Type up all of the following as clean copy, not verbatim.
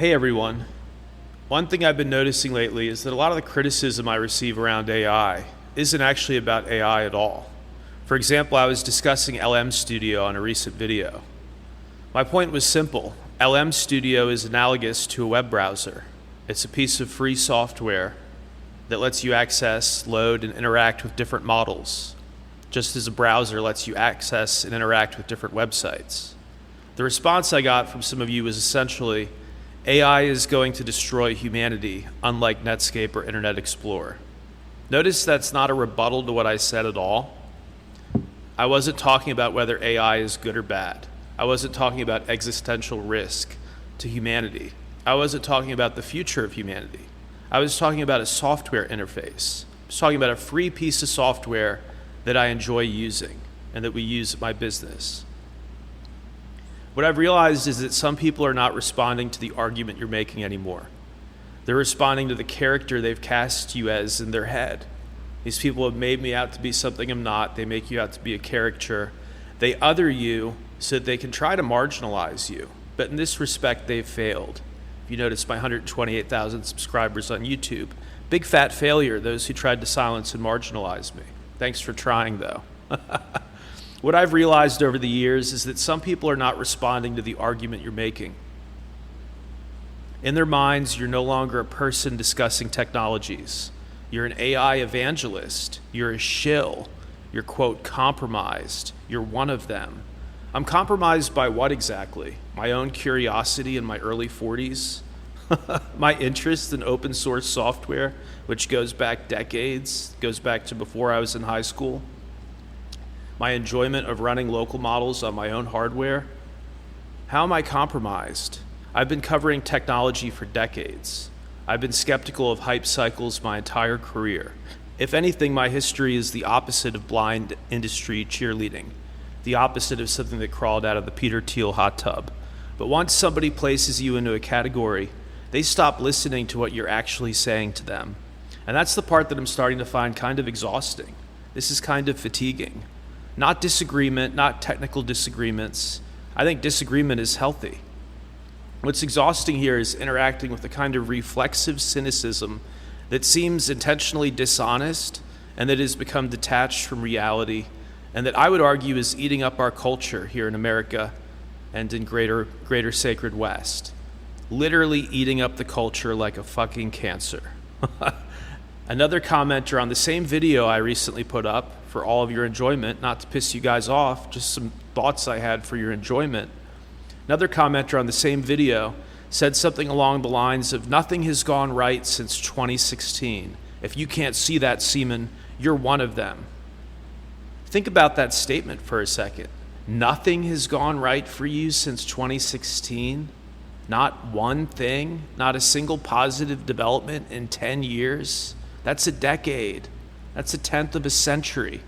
Hey everyone. One thing I've been noticing lately is that a lot of the criticism I receive around AI isn't actually about AI at all. For example, I was discussing LM Studio on a recent video. My point was simple. LM Studio is analogous to a web browser. It's a piece of free software that lets you access, load, and interact with different models, just as a browser lets you access and interact with different websites. The response I got from some of you was essentially, AI is going to destroy humanity, unlike Netscape or Internet Explorer. Notice that's not a rebuttal to what I said at all. I wasn't talking about whether AI is good or bad. I wasn't talking about existential risk to humanity. I wasn't talking about the future of humanity. I was talking about a software interface. I was talking about a free piece of software that I enjoy using and that we use at my business. What I've realized is that some people are not responding to the argument you're making anymore. They're responding to the character they've cast you as in their head. These people have made me out to be something I'm not. They make you out to be a caricature. They other you so that they can try to marginalize you. But in this respect, they've failed. If you notice my 128,000 subscribers on YouTube, big fat failure, those who tried to silence and marginalize me. Thanks for trying, though. What I've realized over the years is that some people are not responding to the argument you're making. In their minds, you're no longer a person discussing technologies. You're an AI evangelist. You're a shill. You're, quote, compromised. You're one of them. I'm compromised by what exactly? My own curiosity in my early 40s? My interest in open source software, which goes back decades, goes back to before I was in high school? My enjoyment of running local models on my own hardware? How am I compromised? I've been covering technology for decades. I've been skeptical of hype cycles my entire career. If anything, my history is the opposite of blind industry cheerleading, the opposite of something that crawled out of the Peter Thiel hot tub. But once somebody places you into a category, they stop listening to what you're actually saying to them. And that's the part that I'm starting to find kind of exhausting. This is kind of fatiguing. Not disagreement, not technical disagreements. I think disagreement is healthy. What's exhausting here is interacting with a kind of reflexive cynicism that seems intentionally dishonest and that has become detached from reality, and that I would argue is eating up our culture here in America and in greater sacred West. Literally eating up the culture like a fucking cancer. Another commenter on the same video I recently put up for all of your enjoyment, not to piss you guys off, just some thoughts I had for your enjoyment. Another commenter on the same video said something along the lines of, nothing has gone right since 2016. If you can't see that, Seaman, you're one of them. Think about that statement for a second. Nothing has gone right for you since 2016? Not one thing? Not a single positive development in 10 years? That's a decade. That's a tenth of a century.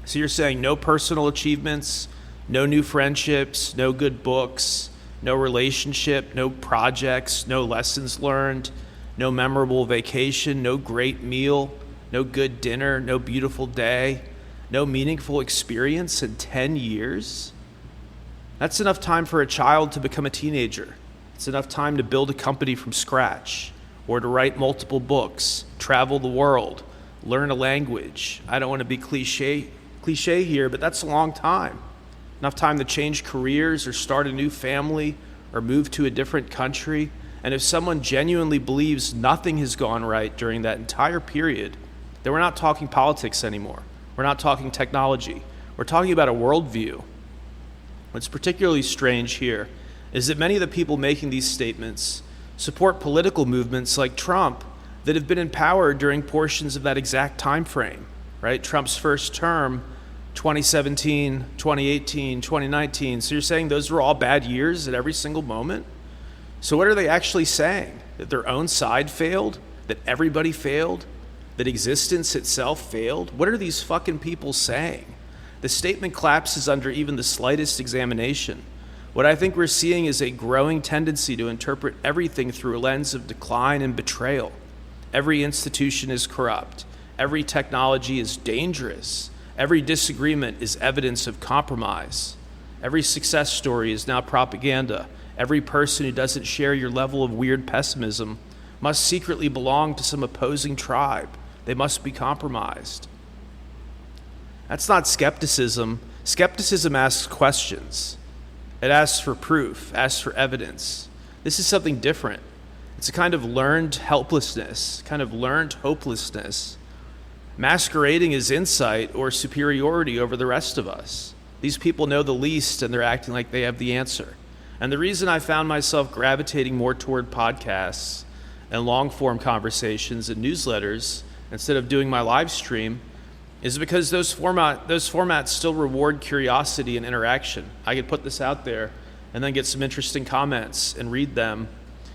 So you're saying no personal achievements, no new friendships, no good books, no relationship, no projects, no lessons learned, no memorable vacation, no great meal, no good dinner, no beautiful day, no meaningful experience in 10 years? That's enough time for a child to become a teenager. It's enough time to build a company from scratch, or to write multiple books, travel the world, learn a language. I don't want to be cliche here, but that's a long time. Enough time to change careers or start a new family or move to a different country. And if someone genuinely believes nothing has gone right during that entire period, then we're not talking politics anymore. We're not talking technology. We're talking about a worldview. What's particularly strange here is that many of the people making these statements support political movements like Trump that have been in power during portions of that exact time frame, right? Trump's first term, 2017, 2018, 2019. So you're saying those were all bad years at every single moment? So what are they actually saying? That their own side failed? That everybody failed? That existence itself failed? What are these fucking people saying? The statement collapses under even the slightest examination. What I think we're seeing is a growing tendency to interpret everything through a lens of decline and betrayal. Every institution is corrupt. Every technology is dangerous. Every disagreement is evidence of compromise. Every success story is now propaganda. Every person who doesn't share your level of weird pessimism must secretly belong to some opposing tribe. They must be compromised. That's not skepticism. Skepticism asks questions. It asks for proof, asks for evidence. This is something different. It's a kind of learned helplessness, kind of learned hopelessness, masquerading as insight or superiority over the rest of us. These people know the least and they're acting like they have the answer. And the reason I found myself gravitating more toward podcasts and long-form conversations and newsletters instead of doing my live stream is because those formats still reward curiosity and interaction. I could put this out there and then get some interesting comments and read them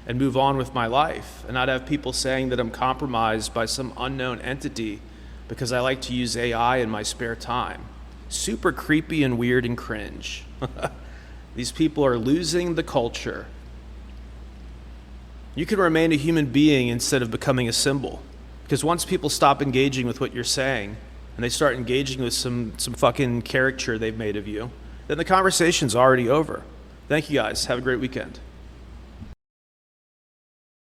and move on with my life and not have people saying that I'm compromised by some unknown entity because I like to use AI in my spare time. Super creepy and weird and cringe. These people are losing the culture. You can remain a human being instead of becoming a symbol. Because once people stop engaging with what you're saying, and they start engaging with some fucking caricature they've made of you, then the conversation's already over. Thank you guys. Have a great weekend.